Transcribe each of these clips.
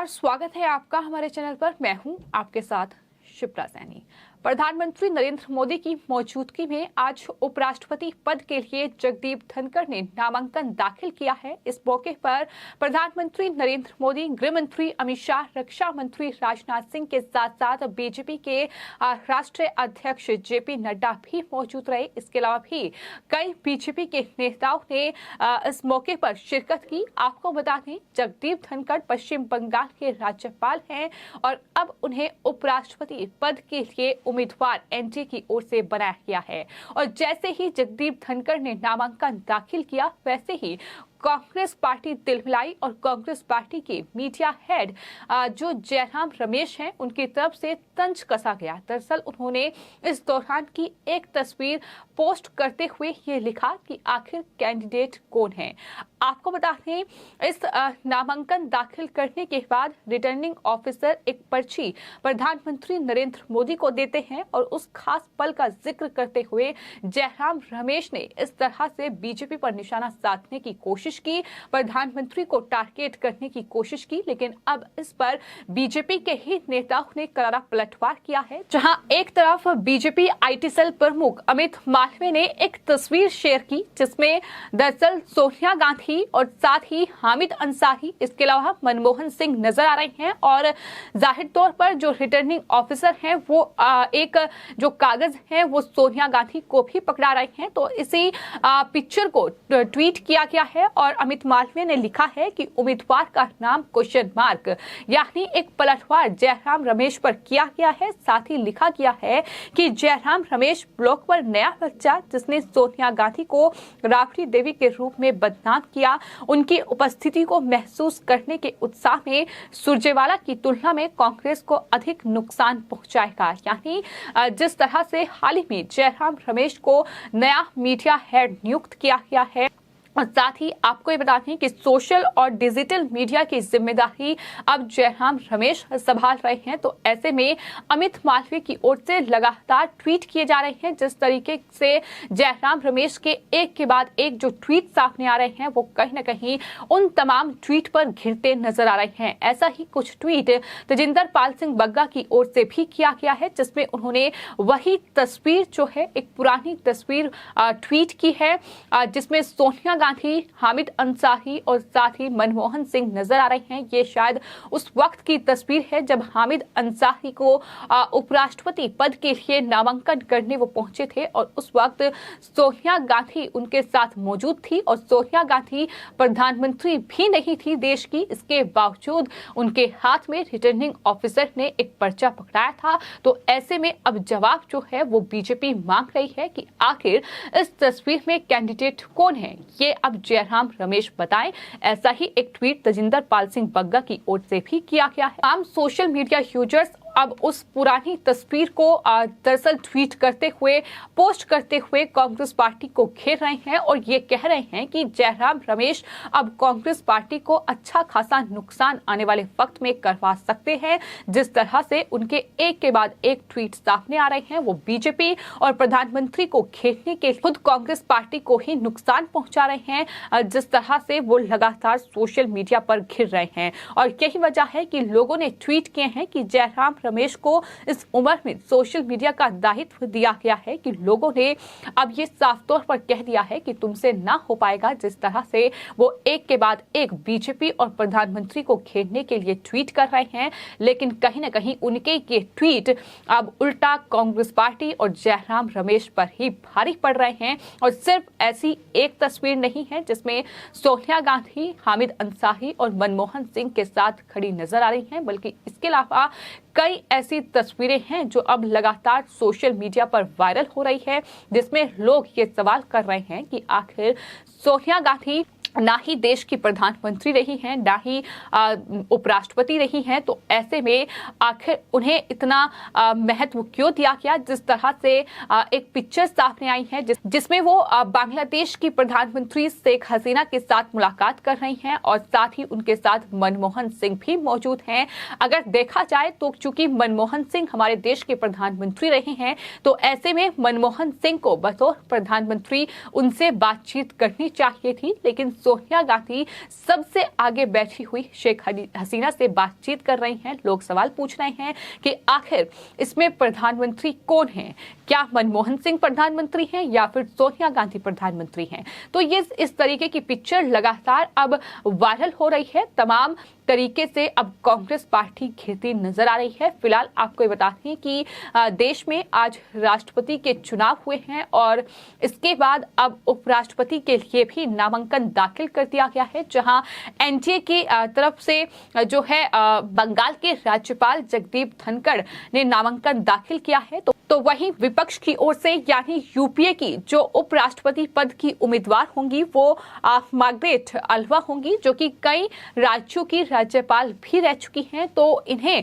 स्वागत है आपका हमारे चैनल पर। मैं हूं आपके साथ शिप्रा सैनी। प्रधानमंत्री नरेंद्र मोदी की मौजूदगी में आज उपराष्ट्रपति पद के लिए जगदीप धनखड़ ने नामांकन दाखिल किया है। इस मौके पर प्रधानमंत्री नरेंद्र मोदी, गृह मंत्री अमित शाह, रक्षा मंत्री राजनाथ सिंह के साथ साथ बीजेपी के राष्ट्रीय अध्यक्ष जेपी नड्डा भी मौजूद रहे। इसके अलावा भी कई बीजेपी के नेताओं ने इस मौके पर शिरकत की। आपको बता दें, जगदीप धनखड़ पश्चिम बंगाल के राज्यपाल हैं और अब उन्हें उपराष्ट्रपति पद के लिए उम्मीदवार एनडीए की ओर से बनाया गया है। और जैसे ही जगदीप धनखड़ ने नामांकन दाखिल किया, वैसे ही कांग्रेस पार्टी तिलमिलाई और कांग्रेस पार्टी के मीडिया हेड जो जयराम रमेश हैं, उनकी तरफ से तंज कसा गया। दरअसल उन्होंने इस दौरान की एक तस्वीर पोस्ट करते हुए ये लिखा कि आखिर कैंडिडेट कौन है। आपको बता दें, इस नामांकन दाखिल करने के बाद रिटर्निंग ऑफिसर एक पर्ची प्रधानमंत्री नरेंद्र मोदी को देते हैं और उस खास पल का जिक्र करते हुए जयराम रमेश ने इस तरह से बीजेपी पर निशाना साधने की कोशिश की, प्रधानमंत्री को टारगेट करने की कोशिश की। लेकिन अब इस पर बीजेपी के ही नेताओं ने करारा पलटवार किया है। जहां एक तरफ बीजेपी आईटी सेल प्रमुख अमित मालवीय ने एक तस्वीर शेयर की, जिसमें दरअसल सोनिया गांधी और साथ ही हामिद अंसारी, इसके अलावा मनमोहन सिंह नजर आ रहे हैं। और जाहिर तौर पर जो रिटर्निंग ऑफिसर हैं वो एक जो कागज है वो सोनिया गांधी को भी पकड़ा रहे हैं। तो इसी पिक्चर को ट्वीट किया गया है और अमित मालवीय ने लिखा है कि उम्मीदवार का नाम क्वेश्चन मार्क, यानी एक पलटवार जयराम रमेश पर किया गया है। साथ ही लिखा गया है कि जयराम रमेश ब्लॉक पर नया बच्चा जिसने सोनिया गांधी को राबड़ी देवी के रूप में बदनाम किया, उनकी उपस्थिति को महसूस करने के उत्साह में सुरजेवाला की तुलना में कांग्रेस को अधिक नुकसान पहुंचाएगा। यानी जिस तरह से हाल ही में जयराम रमेश को नया मीडिया हेड नियुक्त किया गया है, और साथ ही आपको ये बता दें कि सोशल और डिजिटल मीडिया की जिम्मेदारी अब जयराम रमेश संभाल रहे हैं। तो ऐसे में अमित मालवीय की ओर से लगातार ट्वीट किए जा रहे हैं। जिस तरीके से जयराम रमेश के एक के बाद एक जो ट्वीट सामने आ रहे हैं, वो कहीं ना कहीं उन तमाम ट्वीट पर घिरते नजर आ रहे हैं। ऐसा ही कुछ ट्वीट तेजिंदर पाल सिंह बग्गा की ओर से भी किया गया है, जिसमें उन्होंने वही तस्वीर जो है, एक पुरानी तस्वीर ट्वीट की है, जिसमें सोनिया गांधी, हामिद अंसारी और साथ ही मनमोहन सिंह नजर आ रहे हैं। ये शायद उस वक्त की तस्वीर है जब हामिद अंसारी को उपराष्ट्रपति पद के लिए नामांकन करने वो पहुंचे थे और उस वक्त सोनिया गांधी उनके साथ मौजूद थी और सोनिया गांधी प्रधानमंत्री भी नहीं थी देश की। इसके बावजूद उनके हाथ में रिटर्निंग ऑफिसर ने एक पर्चा पकड़ाया था। तो ऐसे में अब जवाब जो है वो बीजेपी मांग रही है कि आखिर इस तस्वीर में कैंडिडेट कौन है, ये अब जयराम रमेश बताएं। ऐसा ही एक ट्वीट तेजिंदर पाल सिंह बग्गा की ओर से भी किया गया है। आम सोशल मीडिया यूजर्स अब उस पुरानी तस्वीर को दरअसल ट्वीट करते हुए, पोस्ट करते हुए कांग्रेस पार्टी को घेर रहे हैं और ये कह रहे हैं कि जयराम रमेश अब कांग्रेस पार्टी को अच्छा खासा नुकसान आने वाले वक्त में करवा सकते हैं। जिस तरह से उनके एक के बाद एक ट्वीट सामने आ रहे हैं, वो बीजेपी और प्रधानमंत्री को घेरने के खुद कांग्रेस पार्टी को ही नुकसान पहुंचा रहे हैं। जिस तरह से वो लगातार सोशल मीडिया पर घिर रहे हैं और यही वजह है कि लोगों ने ट्वीट किए हैं कि जयराम रमेश को इस उम्र में सोशल मीडिया का दायित्व दिया गया है कि लोगों ने अब ये साफ तौर पर कह दिया है कि तुमसे ना हो पाएगा। जिस तरह से वो एक के बाद एक बीजेपी और प्रधानमंत्री को घेरने के लिए ट्वीट कर रहे हैं, लेकिन कहीं ना कहीं उनके ये ट्वीट अब उल्टा कांग्रेस पार्टी और जयराम रमेश पर ही भारी पड़ रहे हैं। और सिर्फ ऐसी एक तस्वीर नहीं है जिसमें सोनिया गांधी, हामिद अंसारी और मनमोहन सिंह के साथ खड़ी नजर आ रही हैं, बल्कि इसके अलावा कई ऐसी तस्वीरें हैं जो अब लगातार सोशल मीडिया पर वायरल हो रही है, जिसमें लोग ये सवाल कर रहे हैं कि आखिर सोनिया गांधी ना ही देश की प्रधानमंत्री रही हैं, ना ही उपराष्ट्रपति रही हैं, तो ऐसे में आखिर उन्हें इतना महत्व क्यों दिया गया। जिस तरह से एक पिक्चर सामने आई है जिसमें वो बांग्लादेश की प्रधानमंत्री शेख हसीना के साथ मुलाकात कर रही हैं और साथ ही उनके साथ मनमोहन सिंह भी मौजूद हैं। अगर देखा जाए तो चूंकि मनमोहन सिंह हमारे देश के प्रधानमंत्री रहे हैं, तो ऐसे में मनमोहन सिंह को बतौर प्रधानमंत्री उनसे बातचीत करनी चाहिए थी, लेकिन सोनिया गांधी सबसे आगे बैठी हुई शेख हसीना से बातचीत कर रही हैं। लोग सवाल पूछ रहे हैं कि आखिर इसमें प्रधानमंत्री कौन है, क्या मनमोहन सिंह प्रधानमंत्री हैं या फिर सोनिया गांधी प्रधानमंत्री हैं। तो ये इस तरीके की पिक्चर लगातार अब वायरल हो रही है। तमाम तरीके से अब कांग्रेस पार्टी घिरती नजर आ रही है। फिलहाल आपको ये बता दें कि देश में आज राष्ट्रपति के चुनाव हुए हैं और इसके बाद अब उपराष्ट्रपति के लिए भी नामांकन दाखिल कर दिया गया है, जहां एनडीए की तरफ से जो है बंगाल के राज्यपाल जगदीप धनखड़ ने नामांकन दाखिल किया है। तो वहीं विपक्ष की ओर से यानी यूपीए की जो उपराष्ट्रपति पद की उम्मीदवार होंगी वो मार्गरेट अल्वा होंगी, जो कि कई राज्यों की राज्यपाल भी रह चुकी हैं। तो इन्हें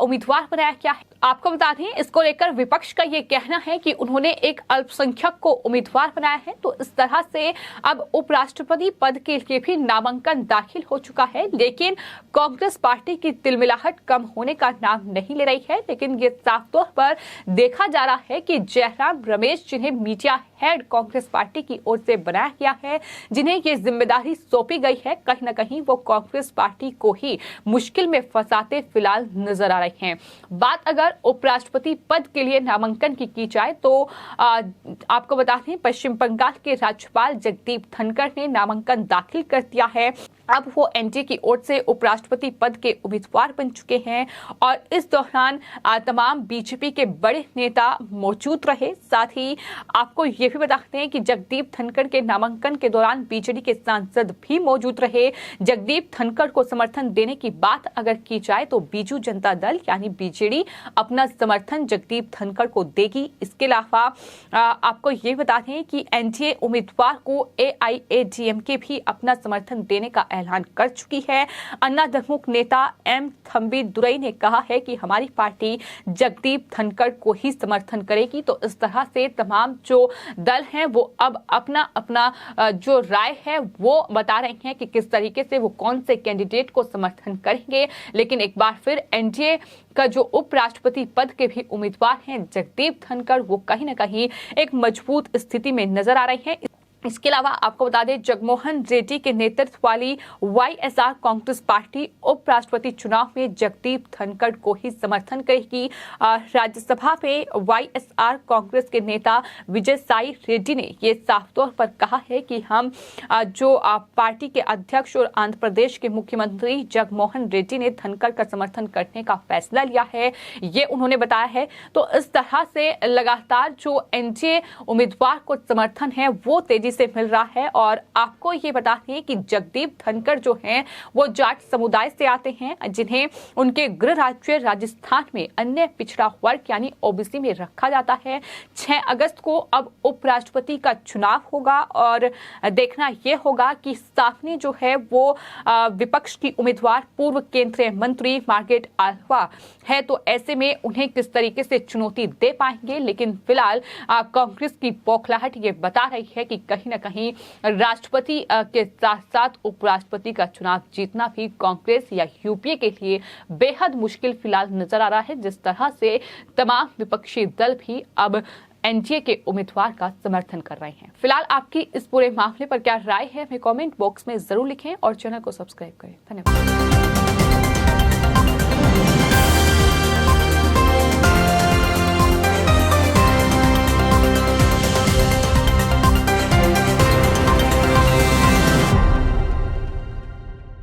उम्मीदवार बनाया गया है। आपको बता दें, इसको लेकर विपक्ष का ये कहना है कि उन्होंने एक अल्पसंख्यक को उम्मीदवार बनाया है। तो इस तरह से अब उपराष्ट्रपति पद के लिए भी नामांकन दाखिल हो चुका है, लेकिन कांग्रेस पार्टी की तिलमिलाहट कम होने का नाम नहीं ले रही है। लेकिन ये साफ तौर पर देखा जा रहा है कि जयराम रमेश, जिन्हें मीडिया हेड कांग्रेस पार्टी की ओर से बनाया गया है, जिन्हें ये जिम्मेदारी सौंपी गई है, कहीं न कहीं वो कांग्रेस पार्टी को ही मुश्किल में फंसाते फिलहाल नजर आ रहे हैं। बात अगर उपराष्ट्रपति पद के लिए नामांकन की जाए तो आपको बता दें, पश्चिम बंगाल के राज्यपाल जगदीप धनखड़ ने नामांकन दाखिल कर दिया है। अब वो एनडीए की ओर से उपराष्ट्रपति पद के उम्मीदवार बन चुके हैं और इस दौरान तमाम बीजेपी के बड़े नेता मौजूद रहे। साथ ही आपको ये भी बताते हैं कि जगदीप धनखड़ के नामांकन के दौरान बीजेडी के सांसद भी मौजूद रहे। जगदीप धनखड़ को समर्थन देने की बात अगर की जाए तो बीजू जनता दल यानी बीजेडी अपना समर्थन जगदीप धनखड़ को देगी। इसके अलावा आपको ये बता दें कि एनडीए उम्मीदवार को एआईएडीएमके भी अपना समर्थन देने का ऐलान कर चुकी है। अन्ना द्रमुक नेता एम थंबी दुरई ने कहा है कि हमारी पार्टी जगदीप धनखड़ को ही समर्थन करेगी। तो इस तरह से तमाम जो दल हैं वो अब अपना अपना जो राय है वो बता रहे हैं कि किस तरीके से वो कौन से कैंडिडेट को समर्थन करेंगे। लेकिन एक बार फिर एनडीए का जो उपराष्ट्रपति पद के भी उम्मीदवार हैं जगदीप धनखड़, वो कहीं न कहीं एक मजबूत स्थिति में नजर आ रहे हैं। इसके अलावा आपको बता दें, जगनमोहन रेड्डी के नेतृत्व वाली वाईएसआर कांग्रेस पार्टी उपराष्ट्रपति चुनाव में जगदीप धनखड़ को ही समर्थन करेगी। राज्यसभा में वाईएसआर कांग्रेस के नेता विजय साई रेड्डी ने ये साफ तौर पर कहा है कि हम जो पार्टी के अध्यक्ष और आंध्र प्रदेश के मुख्यमंत्री जगनमोहन रेड्डी ने धनखड़ का समर्थन करने का फैसला लिया है, ये उन्होंने बताया है। तो इस तरह से लगातार जो एनडीए उम्मीदवार को समर्थन है वो तेजी से मिल रहा है। और आपको ये बता दें कि जगदीप धनखड़ जो हैं वो जाट समुदाय से आते हैं, जिन्हें उनके गृह राज्य राजस्थान में अन्य पिछड़ा वर्ग यानी ओबीसी में रखा जाता है। 6 अगस्त को अब उपराष्ट्रपति का चुनाव होगा और देखना यह होगा कि सामने जो है वो विपक्ष की उम्मीदवार पूर्व केंद्रीय मंत्री मार्गरेट अल्वा है। तो ऐसे में उन्हें किस तरीके से चुनौती दे पाएंगे। लेकिन फिलहाल कांग्रेस की बौखलाहट ये बता रही है कि कहीं न कहीं राष्ट्रपति के साथ साथ उपराष्ट्रपति का चुनाव जीतना भी कांग्रेस या यूपीए के लिए बेहद मुश्किल फिलहाल नजर आ रहा है। जिस तरह से तमाम विपक्षी दल भी अब एनडीए के उम्मीदवार का समर्थन कर रहे हैं। फिलहाल आपकी इस पूरे मामले पर क्या राय है, हमें कमेंट बॉक्स में जरूर लिखें और चैनल को सब्सक्राइब करें। धन्यवाद।